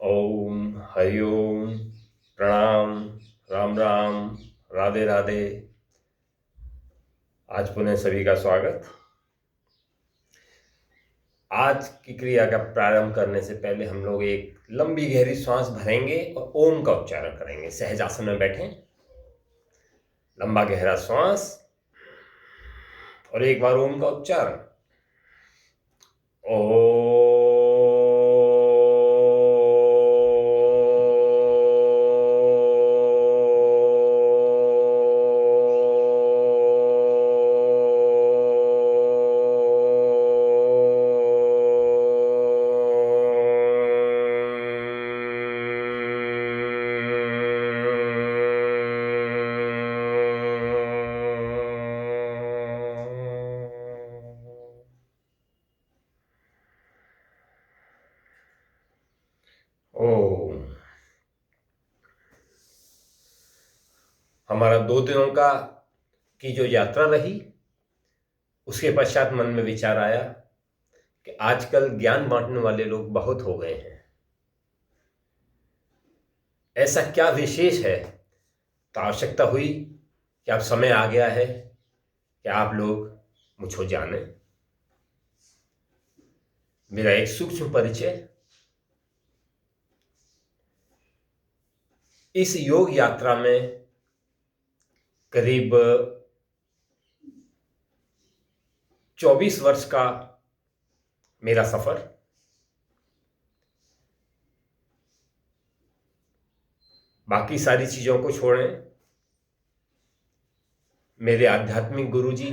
ओम हरि ओम प्रणाम राम राम राधे राधे। आज पुनः सभी का स्वागत। आज की क्रिया का प्रारंभ करने से पहले हम लोग एक लंबी गहरी सांस भरेंगे और ओम का उच्चारण करेंगे। सहज आसन में बैठें, लंबा गहरा सांस और एक बार ओम का उच्चारण। ओ हमारा 2 दिनों की जो यात्रा रही, उसके पश्चात मन में विचार आया कि आजकल ज्ञान बांटने वाले लोग बहुत हो गए हैं। ऐसा क्या विशेष है? तो आवश्यकता हुई कि अब समय आ गया है कि आप लोग मुझको जाने। मेरा एक सूक्ष्म परिचय। इस योग यात्रा में करीब 24 वर्ष का मेरा सफर। बाकी सारी चीजों को छोड़ें, मेरे आध्यात्मिक गुरुजी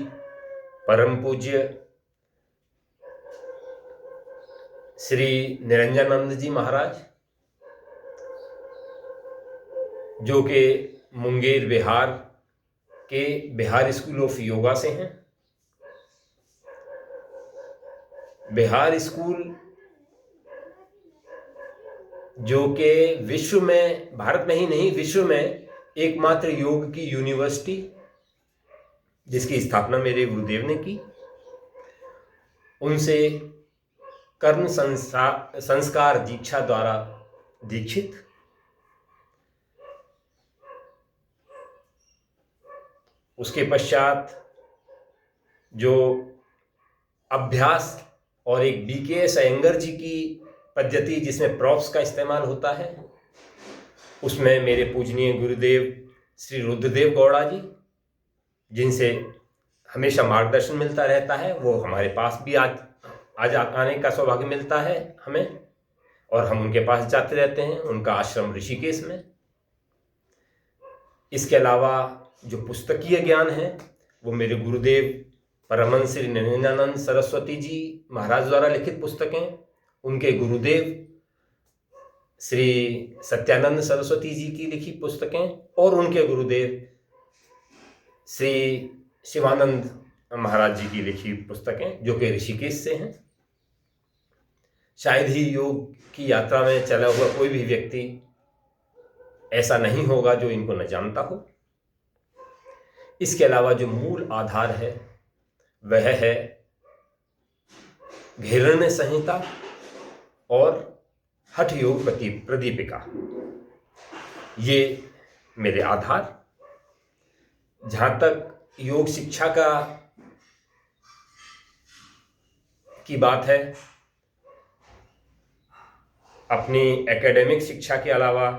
परम पूज्य श्री निरंजनानंद जी महाराज, जो कि मुंगेर बिहार के बिहार स्कूल ऑफ योगा से हैं। बिहार स्कूल जो कि विश्व में, भारत में ही नहीं विश्व में एकमात्र योग की यूनिवर्सिटी, जिसकी स्थापना मेरे गुरुदेव ने की। उनसे कर्म संस्कार दीक्षा द्वारा दीक्षित। उसके पश्चात जो अभ्यास और एक BKS अयंगर जी की पद्धति, जिसमें प्रॉप्स का इस्तेमाल होता है, उसमें मेरे पूजनीय गुरुदेव श्री रुद्रदेव गौड़ा जी, जिनसे हमेशा मार्गदर्शन मिलता रहता है, वो हमारे पास भी आज आने का सौभाग्य मिलता है हमें, और हम उनके पास जाते रहते हैं। उनका आश्रम ऋषिकेश में। इसके अलावा जो पुस्तकीय ज्ञान है, वो मेरे गुरुदेव परमहंस श्री निरंजनानंद सरस्वती जी महाराज द्वारा लिखित पुस्तकें, उनके गुरुदेव श्री सत्यानंद सरस्वती जी की लिखी पुस्तकें, और उनके गुरुदेव श्री शिवानंद महाराज जी की लिखी पुस्तकें, जो कि ऋषिकेश से हैं। शायद ही योग की यात्रा में चला हुआ कोई भी व्यक्ति ऐसा नहीं होगा जो इनको न जानता हो। इसके अलावा जो मूल आधार है वह है घेरण्य संहिता और हठ योग प्रदीपिका। ये मेरे आधार। जहां तक योग शिक्षा की बात है, अपनी एकेडमिक शिक्षा के अलावा,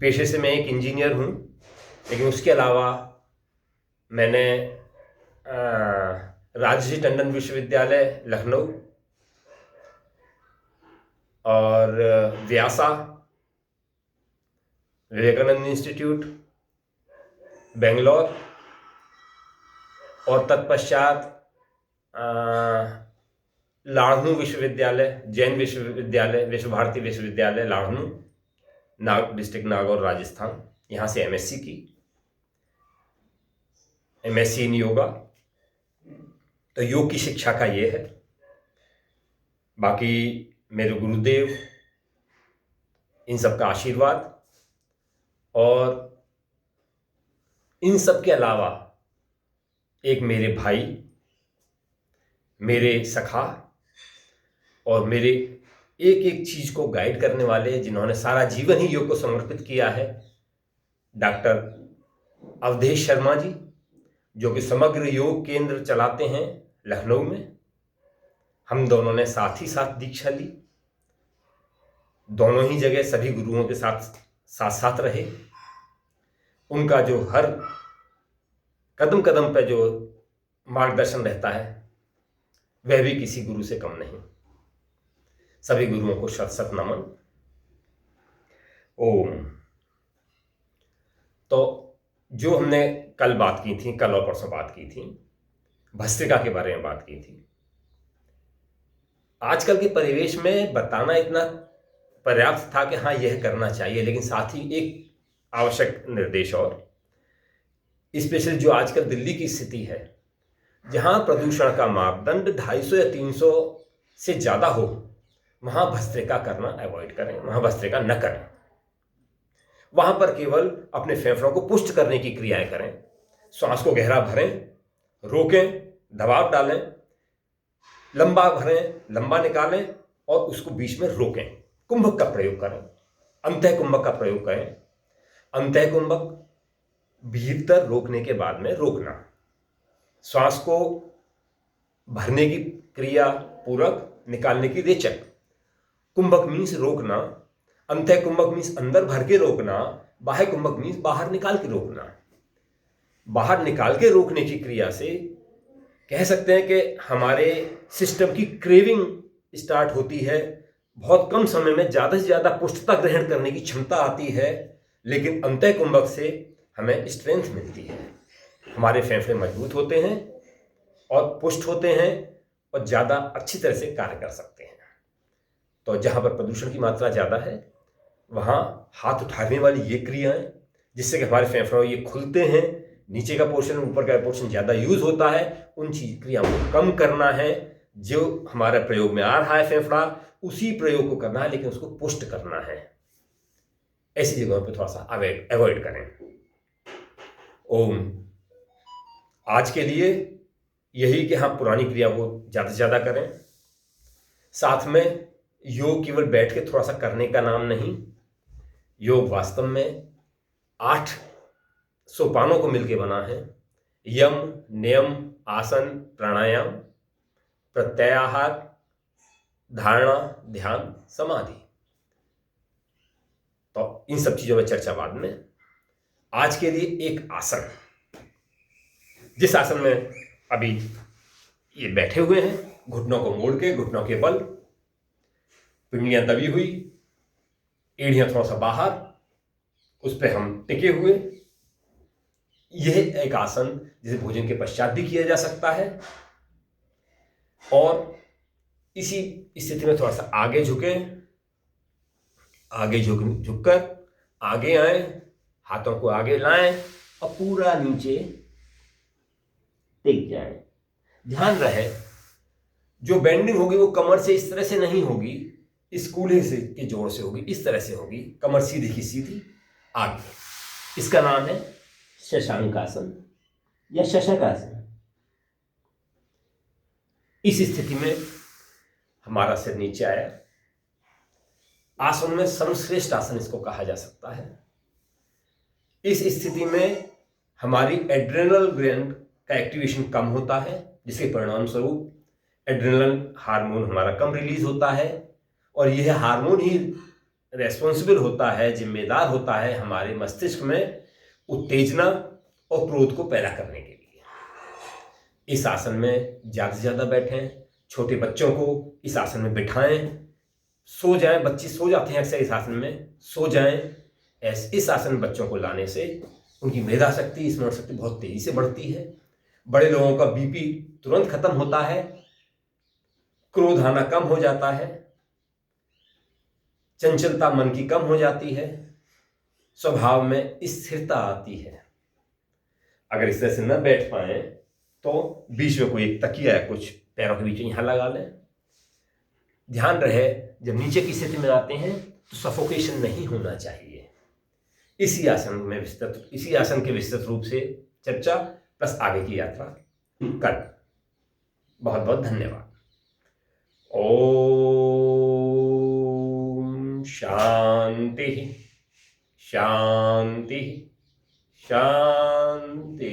पेशे से मैं एक इंजीनियर हूं, लेकिन उसके अलावा मैंने राजर्षि टंडन विश्वविद्यालय लखनऊ और व्यासा विवेकानंद इंस्टीट्यूट बेंगलोर, और तत्पश्चात लाड़नू विश्वविद्यालय, जैन विश्वविद्यालय, विश्व भारती विश्वविद्यालय लाड़नू, डिस्ट्रिक्ट नागौर राजस्थान, यहाँ से MSc की, MSc इन योगा। तो योग की शिक्षा का ये है। बाकी मेरे गुरुदेव, इन सब का आशीर्वाद, और इन सब के अलावा एक मेरे भाई, मेरे सखा और मेरे एक एक चीज को गाइड करने वाले, जिन्होंने सारा जीवन ही योग को समर्पित किया है, डॉक्टर अवधेश शर्मा जी, जो कि समग्र योग केंद्र चलाते हैं लखनऊ में। हम दोनों ने साथ ही साथ दीक्षा ली, दोनों ही जगह सभी गुरुओं के साथ साथ साथ रहे। उनका जो हर कदम कदम पे जो मार्गदर्शन रहता है वह भी किसी गुरु से कम नहीं। सभी गुरुओं को शत शत नमन। ओम। तो जो हमने कल बात की थी, कल और परसों बात की थी, भस्त्रिका के बारे में बात की थी। आजकल के परिवेश में बताना इतना पर्याप्त था कि हाँ यह करना चाहिए, लेकिन साथ ही एक आवश्यक निर्देश और, स्पेशल जो आजकल दिल्ली की स्थिति है, जहां प्रदूषण का मापदंड 250 या 300 से ज्यादा हो, वहां भस्त्रिका करना अवॉइड करें, वहां भस्त्रिका न करें। वहां पर केवल अपने फेफड़ों को पुष्ट करने की क्रियाएं करें। श्वास को गहरा भरें, रोकें, दबाव डालें, लंबा भरें, लंबा निकालें और उसको बीच में रोकें। कुंभक का प्रयोग करें, अंतः कुंभक का प्रयोग करें। अंतः कुंभक भीतर रोकने के बाद में रोकना, श्वास को भरने की क्रिया पूरक, निकालने की रेचक। कुंभक मीन्स रोकना, अंतः कुंभक मीन्स अंदर भर के रोकना, बाह्य कुंभक मीन्स बाहर निकाल के रोकना। बाहर निकाल के रोकने की क्रिया से कह सकते हैं कि हमारे सिस्टम की क्रेविंग स्टार्ट होती है, बहुत कम समय में ज़्यादा से ज़्यादा पुष्टता ग्रहण करने की क्षमता आती है। लेकिन अंतः कुंभक से हमें स्ट्रेंथ मिलती है, हमारे फेफड़े मजबूत होते हैं और पुष्ट होते हैं और ज़्यादा अच्छी तरह से कार्य कर सकते हैं। तो जहाँ पर प्रदूषण की मात्रा ज़्यादा है वहाँ हाथ उठाने वाली ये क्रियाएं, जिससे कि हमारे फेफड़े ये खुलते हैं, नीचे का पोर्शन ऊपर का पोर्शन ज़्यादा यूज होता है, उन चीज क्रियाओं को कम करना है। जो हमारे प्रयोग में आ रहा है फेफड़ा, उसी प्रयोग को करना है, लेकिन उसको पुष्ट करना है। ऐसी जगहों पे थोड़ा सा अवॉइड करें। ओम। आज के लिए यही कि हम पुरानी क्रिया को ज़्यादा से ज़्यादा करें। साथ में योग केवल बैठ के थोड़ा सा करने का नाम नहीं, योग वास्तव में 8 सोपानों को मिलके बना है। यम, नियम, आसन, प्राणायाम, प्रत्याहार, धारणा, ध्यान, समाधि। तो इन सब चीजों में चर्चा बाद में। आज के लिए एक आसन, जिस आसन में अभी ये बैठे हुए हैं, घुटनों को मोड़ के, घुटनों के बल, पिंडलियां दबी हुई, एड़ियां थोड़ा सा बाहर, उस पर हम टिके हुए। यह एक आसन जिसे भोजन के पश्चात भी किया जा सकता है। और इसी स्थिति में थोड़ा सा आगे झुकें, आगे झुककर आगे आए, हाथों को आगे लाएं और पूरा नीचे टिक जाएं। ध्यान रहे जो बेंडिंग होगी वो कमर से इस तरह से नहीं होगी, इस कूल्हे से के जोड़ से होगी, इस तरह से होगी, कमर सीधी की सीधी आगे। इसका नाम है शशांकासन या शशकासन। इस स्थिति में हमारा सिर नीचे आया। आसन में सर्वश्रेष्ठ आसन इसको कहा जा सकता है। इस स्थिति में हमारी एड्रेनल ग्लैंड का एक्टिवेशन कम होता है, जिसके परिणाम स्वरूप एड्रेनल हार्मोन हमारा कम रिलीज होता है। और यह हार्मोन ही रेस्पॉन्सिबल होता है, जिम्मेदार होता है हमारे मस्तिष्क में उत्तेजना और क्रोध को पैदा करने के लिए। इस आसन में ज़्यादा से ज़्यादा बैठें। छोटे बच्चों को इस आसन में बिठाएं, सो जाएं। बच्चे सो जाते हैं अक्सर इस आसन में, सो जाएं। इस आसन में बच्चों को लाने से उनकी मेधा शक्ति, स्मरण शक्ति बहुत तेजी से बढ़ती है। बड़े लोगों का बीपी तुरंत खत्म होता है, क्रोध आना कम हो जाता है, चंचलता मन की कम हो जाती है, स्वभाव में स्थिरता आती है। अगर इस तरह से न बैठ पाए तो बीच में कोई एक तकिया है, कुछ पैरों के बीच में यहां लगा लें। ध्यान रहे जब नीचे की स्थिति में आते हैं तो सफोकेशन नहीं होना चाहिए। इसी आसन के विस्तृत रूप से चर्चा प्लस आगे की यात्रा कर। बहुत बहुत धन्यवाद। ओम। शांति शांति शांति।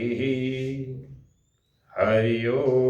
हरि ओम।